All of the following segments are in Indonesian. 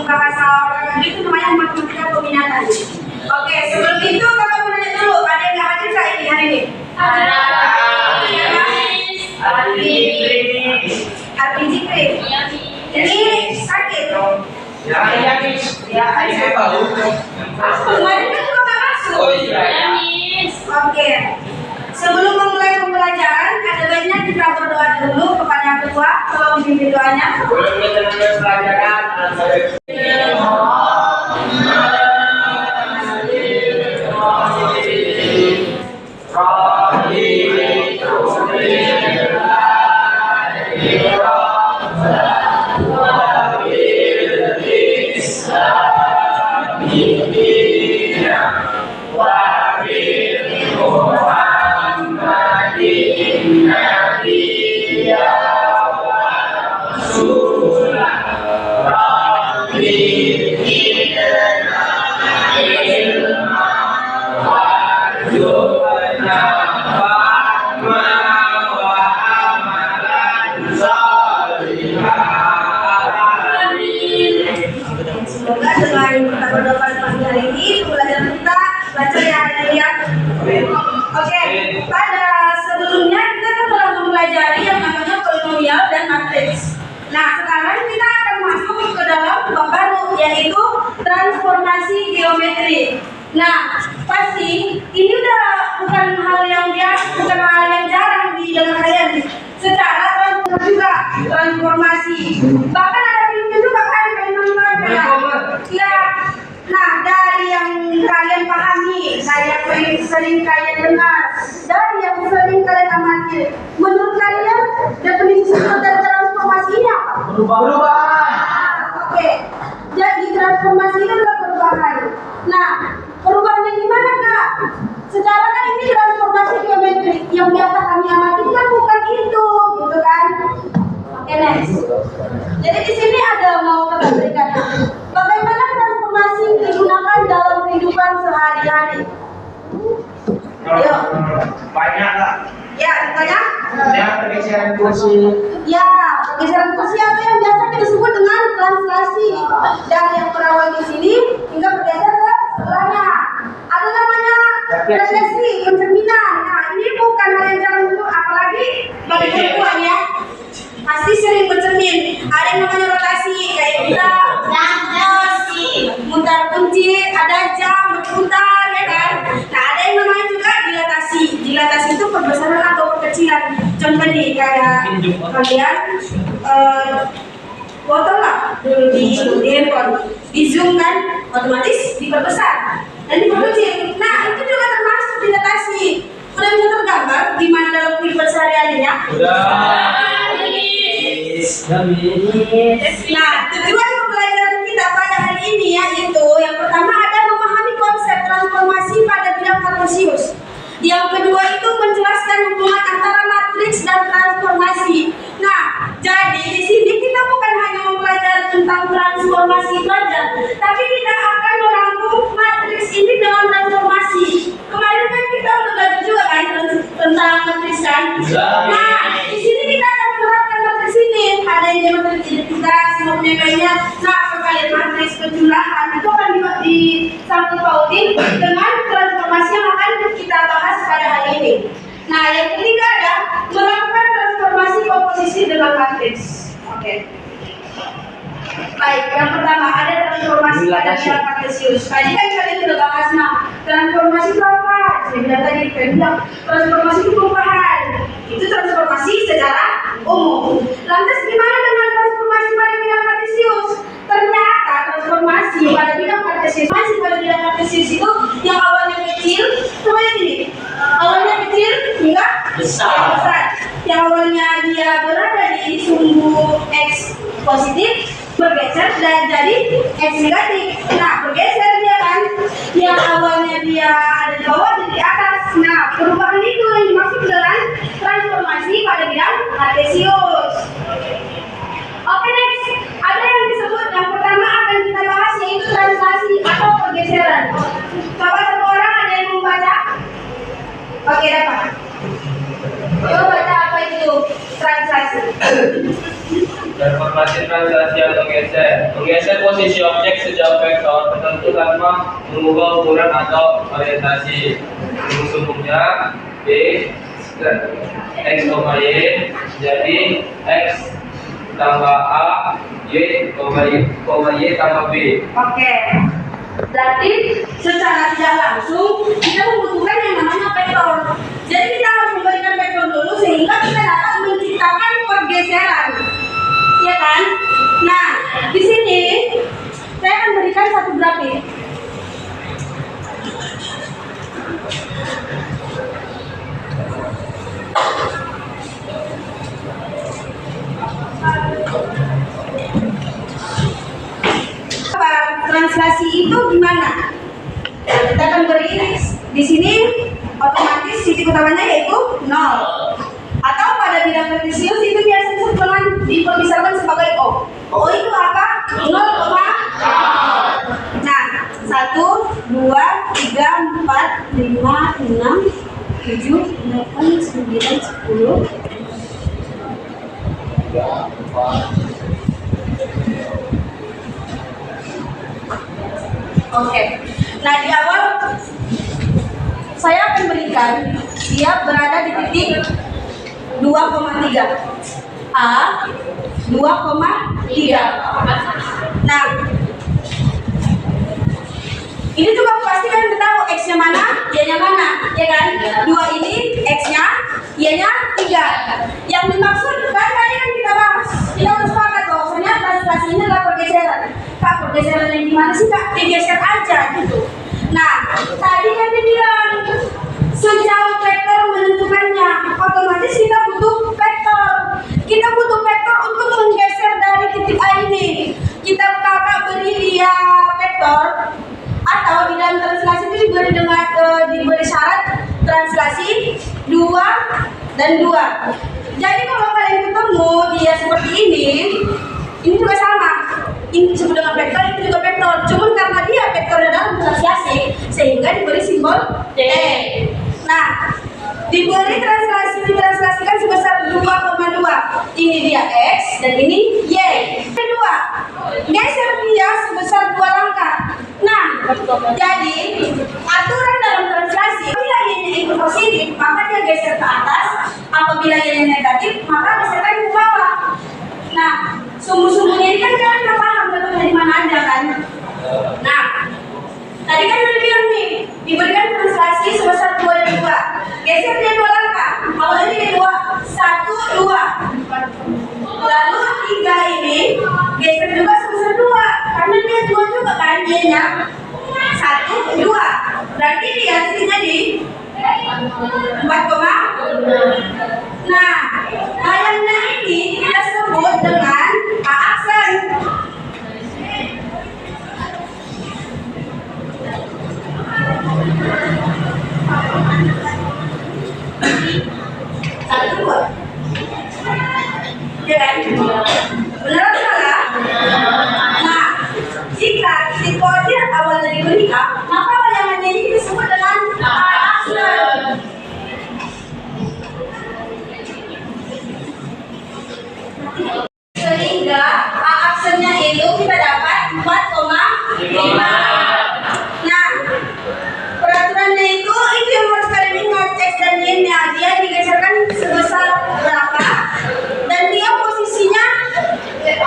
bahasa luar negeri itu namanya matematika peminatan. Oke, sebelum itu kakak mau nanya dulu, ada yang nggak hadir nggak ini hari ini? Ada. Arti Zikri. Ini sakit. Ya, saya tahu. Kemarin kan juga nggak masuk. Oh iya. Oke. Sebelum memulai pembelajaran, ada baiknya kita berdoa dulu kepada ketua. Tolong pimpin doanya. Semoga dengan kita berdoa pada pagi hari ini, pembelajaran kita lancar ya hari-hari. Oke, pada sebelumnya kita kan telah mempelajari yang namanya polinomial dan matriks. Nah, sekarang kita akan masuk ke dalam bab baru, yaitu transformasi geometri. Nah, pasti ini udah bukan hal yang jarang di dalam kalian. Secara transformasi, bahkan ada film juga kan kalian nonton ya. Nah, dari yang kalian pahami, dari yang sering kalian dengar, dari yang sering kalian amati, menurut kalian definisi dari transformasi ini apa? Perubahan. Oke, jadi transformasi itu adalah perubahan. Nah, perubahannya gimana kak? Secara kan ini transformasi geometri yang biasa kami amati kan bukan itu, gitu kan? Oke, next. Jadi di sini ada mau kita berikan. Bagaimana transformasi digunakan dalam kehidupan sehari-hari? Ayo. Banyak lah. Ya, banyak. Ya, pergeseran kursi. Ya, pergeseran kursi atau yang biasa kita disebut dengan translasi. Dari yang berawal di sini hingga bergeser ke sebelahnya. Ada namanya refleksi, pencerminan. Nah, ini bukan hal yang jarang untuk apalagi bagi perempuan ya. Pasti sering bercermin. Ada yang namanya rotasi, kayak kita mutar kunci, ada jam berputar, ya kan? Nah, ada yang namanya juga dilatasi. Dilatasi itu perbesaran atau perkecilan. Contoh nih, kayak kalian foto lah dulu di handphone, di zoom kan, otomatis diperbesar dan diperkecil. Nah, itu juga termasuk dilatasi. Udah bisa tergambar gimana dalam kehidupan sehari-harinya? Nah, tujuan pembelajaran kita pada hari ini yaitu yang pertama ada memahami konsep transformasi pada bidang kartesius. Yang kedua itu menjelaskan hubungan antara matriks dan transformasi. Nah, jadi di sini kita bukan hanya mempelajari tentang transformasi saja, tapi kita akan merangkum matriks ini dengan transformasi. Kemarin kan kita udah belajar juga kan tentang matriks kan? Nah, di sini kita akan menerapkan matriks ini. Ada yang matriks identitas, maupun yang lainnya. Nah, kalian matriks penjumlahan itu akan disangkut pautin dengan transformasi yang akan kita bahas pada hari ini. Nah, yang ketiga ada melakukan transformasi komposisi dengan matriks. Oke. Baik, yang pertama ada transformasi pada bidang kartesius. Tadi kan kalian sudah bahas, nah transformasi itu apa? Saya bilang tadi, transformasi itu perubahan. Itu transformasi secara umum. Lantas gimana dengan transformasi pada bidang kartesius? Ternyata transformasi pada bidang kartesius itu yang awalnya kecil, semuanya gini. Awalnya kecil hingga besar. Yang awalnya dia berada di sumbu X positif bergeser dan jadi X negatif. Nah, bergeser dia kan. Yang awalnya dia ada di bawah jadi di atas. Nah, perubahan itu yang dimaksud dengan transformasi pada bidang kartesius. Oke, next. Ada yang disebut yang pertama akan kita bahas yaitu translasi atau pergeseran. Coba satu orang ada yang membaca? Oke, dapat. Coba baca apa itu translasi. Transformasi translasi atau geser. Menggeser posisi objek sejauh vektor tertentu tanpa mengubah ukuran atau orientasi. Rumus-rumusnya B X, Y jadi X tambah A, Y, tambah B. Oke. Berarti secara tidak langsung kita membutuhkan yang namanya vektor. Jadi kita harus memberikan vektor dulu sehingga kita dapat menciptakan pergeseran. Ya kan? Nah, di sini saya akan berikan satu grafik. Translasi itu gimana? Kita akan beri X. Di sini otomatis titik utamanya yaitu 0. Atau pada bidang kartesius itu biasanya dipermisalkan sebagai O. O itu apa? 0, nah 1, 2, 3, 4, 5, 6, 7, 8, 9, 10. Oke. Nah, di awal saya akan berikan dia berada di titik 2,3. A 2,3. Nah, ini juga pastikan kita tahu X-nya mana, Y-nya mana, ya kan? 2 ini X-nya, Y-nya 3. Yang dimaksud kan tadi kan kita bahas, kita harus sepakat bahwasanya translasi ini adalah pergeseran. Kak, pergeseran yang gimana sih Kak? Digeser aja gitu. Nah, tadi kan dibilang sejauh vektor menentukannya, otomatis kita butuh vektor. Kita butuh vektor untuk menggeser dari titik A ini. Kita kakak beri dia vektor, atau di dalam translasi itu diberi syarat translasi 2 dan 2. Jadi kalau kalian ketemu dia seperti ini juga sama. Ini disebut dengan vektor, itu juga vektor. Cuma karena dia vektor dalam translasi, sehingga diberi simbol D. Nah, diberi ditranslasikan sebesar 2,2. Ini dia X dan ini Y. Kedua, geser dia sebesar 2 langkah. Nah, jadi aturan dalam translasi, apabila Y-nya itu positif, maka dia geser ke atas. Apabila Y-nya negatif, maka geserkan ke bawah. Nah, sumbu-sumbunya ini kan kalian udah paham letaknya di mana aja kan? Nah, tadi kan udah bilang nih, diberikan translasi sebesar 2 dan 2. Geser dia 2 langkah. Kalau ini dia 1, 2. Lalu 3 ini geser juga sebesar 2. Karena dia 2 juga kan Y-nya. 1, 2. Berarti dia titiknya di 4, nah, bayangnya ini kita sebut dengan A aksen. Satu, 2. Ya kan? Benar atau salah? Nah, jika titik koordinat awalnya diberi A, maka bayangannya ini disebut dengan A aksen. Sehingga A aksennya itu kita dapat 4,5. Nah, peraturannya itu yang harus kalian ingat. X dan Y-nya dia digeserkan sebesar berapa, dan dia posisinya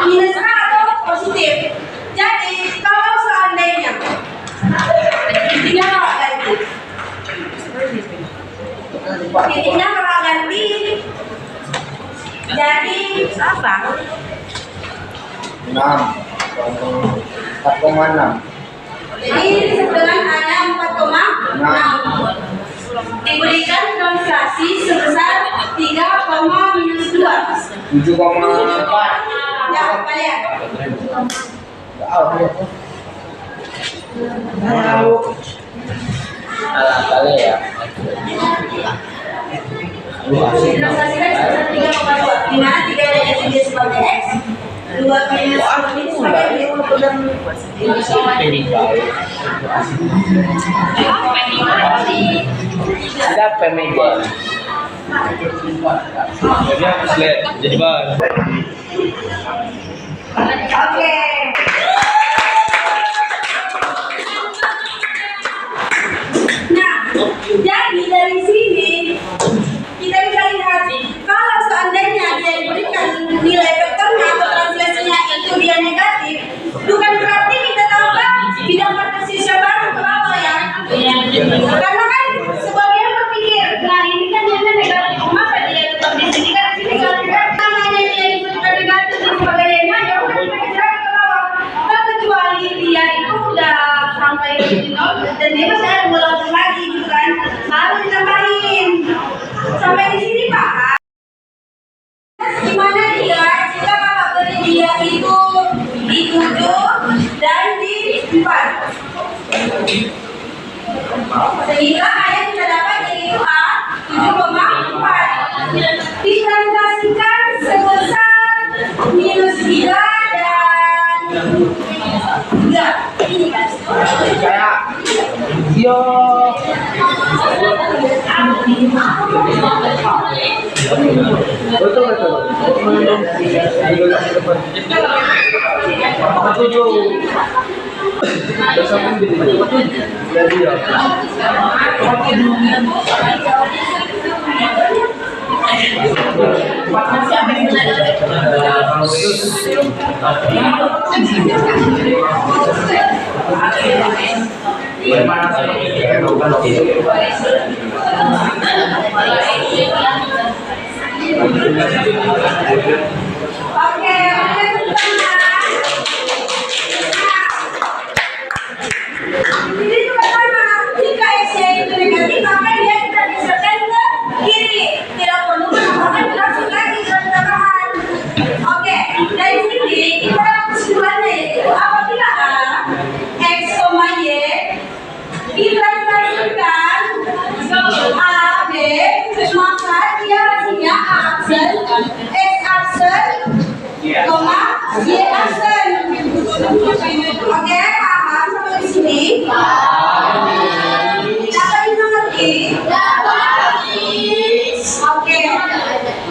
minus A atau positif. Jadi kalau seandainya titiknya kakak ganti, jadi apa? 6, 4,6. Jadi sebelah ada 4,6. Diberikan translasi sebesar 3, minus 2. 7,4. Ya, kalian. Kali ya. Translasikan sebesar 3,2. Di mana 3 dari dia sebagai X, 2 minus 1 ini sebagai Y. Ada pemegang. Jadi aku lihat jadi bahan. Oke. Nah, jadi dari sini kita bisa lihat kalau seandainya dia diberikan nilai vektornya atau translasinya itu dia negatif, bukan berarti kita tambah bidang kartesius baru ke bawah ya. Karena kan sebagian berpikir, nah ini kan dia negatif, masa dia tetap di sini kan di sini kalau namanya dia disebutkan negatif dan sebagainya, ya udah kita gerak ke bawah. Nah, kecuali dia itu udah sampai di nol dan dia masih ada melonjak lagi gitu kan, baru ditambahin sampai di sini Pak. Gimana dia jika kakak beri dia itu di 7 dan di 4, sehingga ayat kita dapat yaitu A 7,4 ditranslasikan sebesar -3 dan 3. Ini kan Kayak yo. Betul. Tujuh. Jadi ya. Oke, jadi juga sama, jika S-nya itu negatif, maka dia kita geserkan ke kiri. Tidak perlu menambahkan grafik lagi dalam tambahan. Oke, dari sini kita dapat kesimpulannya yaitu apabila A, X, Y ditranslasikan A, B, maka dia hasilnya A aksen, X aksen, Y aksen. Oke, paham sampai di sini? Dapat dimengerti? Oke.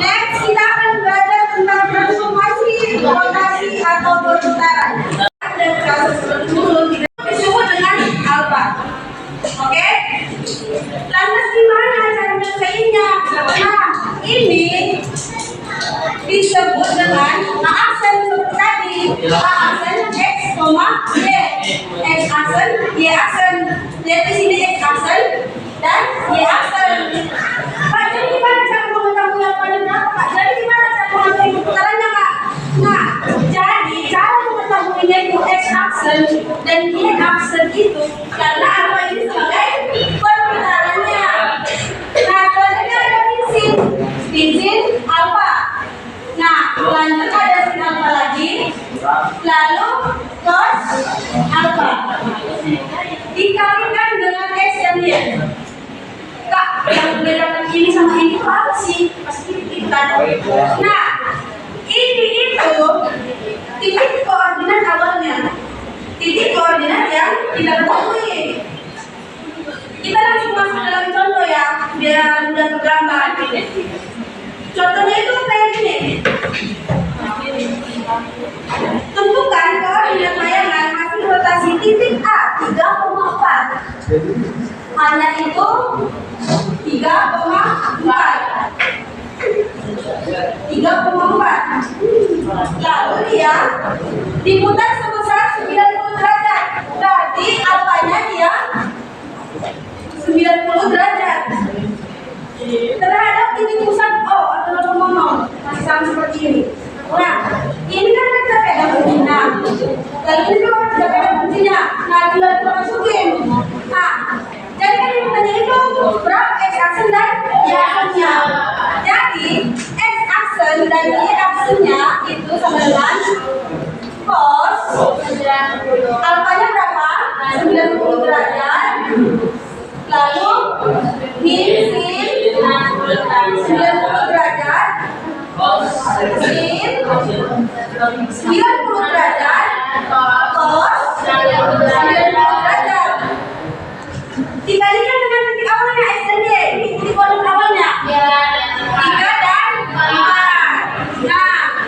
Next kita akan belajar tentang transformasi, rotasi atau perputaran. Dan kasus terturun disebut dengan alfa. Oke? Lantas gimana cara menyelesaikannya? Nah, ini disebut dengan A aksen seperti tadi. A aksen X, Y. X aksen, Y aksen. Lihat di sini X aksen dan Y aksen. Pak, jadi gimana cara mengetahui alfanya berapa, Pak? Jadi gimana cara mengetahui perputarannya, Pak? Nah, jadi cara mengetahuinya itu X aksen dan Y aksen itu karena alfa ini sebagai perputarannya. Nah, selanjutnya ada spin alfa. Nah, lanjut ada sin alfa lagi, lalu cos alfa dikalikan dengan X dan Y. Kak, yang membedakan ini sama ini itu apa sih? Pasti itu kan. Nah, ini itu titik koordinat awalnya, titik koordinat yang kita ketahui. Kita langsung masuk dalam contoh ya, biar mudah tergambar. Contohnya itu kayak gini. Tentukan koordinat bayangan hasil rotasi titik A 3,4. Hanya itu 3,4. Lalu dia diputar sebesar 90 derajat. Berarti alfanya dia 90 derajat terhadap titik pusat O atau mono, masih sama seperti ini. Nah, ini kan kita pegang kuncinya, lalu ini juga kita pegang kuncinya. Nah, bila kita masukin, nah, jadi kan ini itu berapa X aksen dan Y aksennya. Jadi X aksen dan Y aksennya itu sama dengan cos alfanya berapa? 90 derajat. Lalu min sin 90 derajat, sin 90 derajat, cos 90 derajat. Dikalikan dengan titik awalnya X dan Y, ini titik koordinat awalnya 3 dan 4. Nah,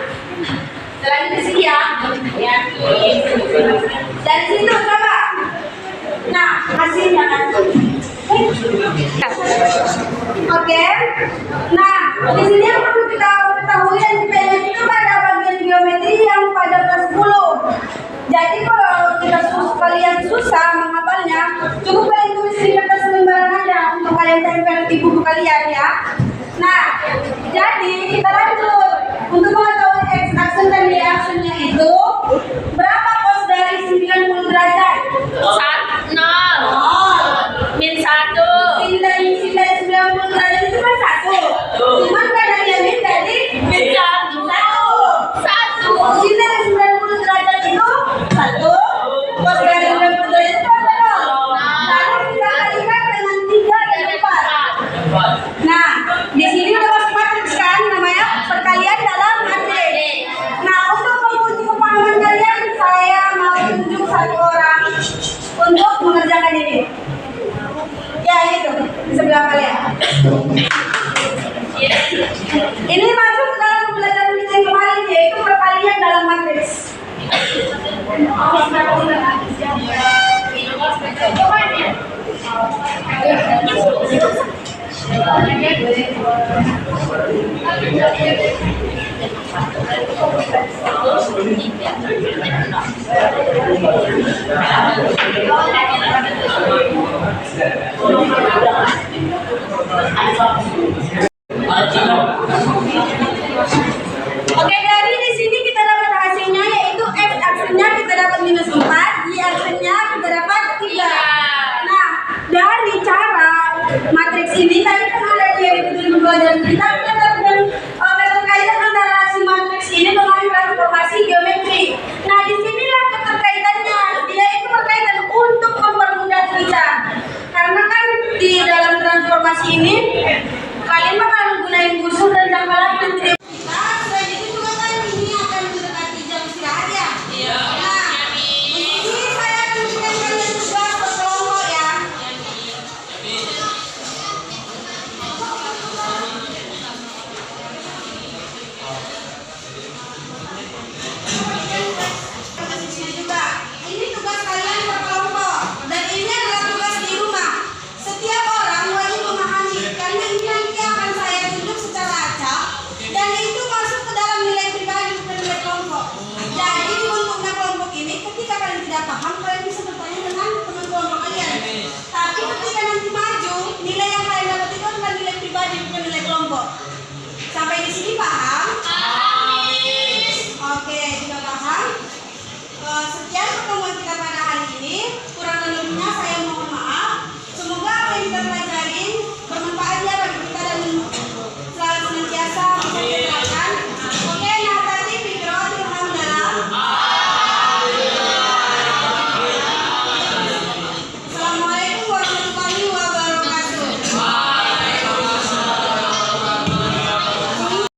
susah menghafalnya, cukup kalian tulis di kertas lembaran aja untuk kalian tempel di buku kalian ya. Nah, jadi kita lanjut. Untuk mengetahui X aksen dan Y aksennya itu, berapa cos dari 90 derajat? 0 min 1 Sin dari 90 derajat itu kan 1. Cuman karena dia min jadi min 1 Sin dari 90 derajat itu 1. Cos dari 90 derajat itu apa dong? Lalu kita kalikan dengan 3 dan 4. Nah, di sini udah masuk matriks kan, namanya perkalian dalam matriks. Nah, untuk menguji kepahaman kalian, saya mau tunjuk satu orang untuk mengerjakan ini. Ya, itu di sebelah kalian. Ini masuk ke dalam pembelajaran kita yang kemarin, yaitu perkalian dalam matriks. Oke, dari di sini kita dapat hasilnya, yaitu X aksennya kita dapat -4, Y aksennya kita dapat 3. Nah, dari cara matriks ini tadi kan ada di pelajaran kita dengan keterkaitan antara si matriks ini dengan transformasi geometri. Nah, disinilah keterkaitannya. Dia itu berkaitan untuk mempermudah kita. Karena kan di dalam transformasi ini kalian bakal menggunakan kursor dan jangkauan nanti. Nah, selain itu juga kan ini akan mendekati jam istirahat ya. Nah, ini saya akan berikan kalian tugas berkelompok ya. Juga. Ini tugas kalian berkelompok dan ini adalah tugas di rumah. Setiap orang wajib memahami karena ini nanti akan saya tunjuk secara acak dan itu masuk ke dalam nilai pribadi bukan nilai kelompok. Jadi untuk kelompok ini ketika kalian tidak paham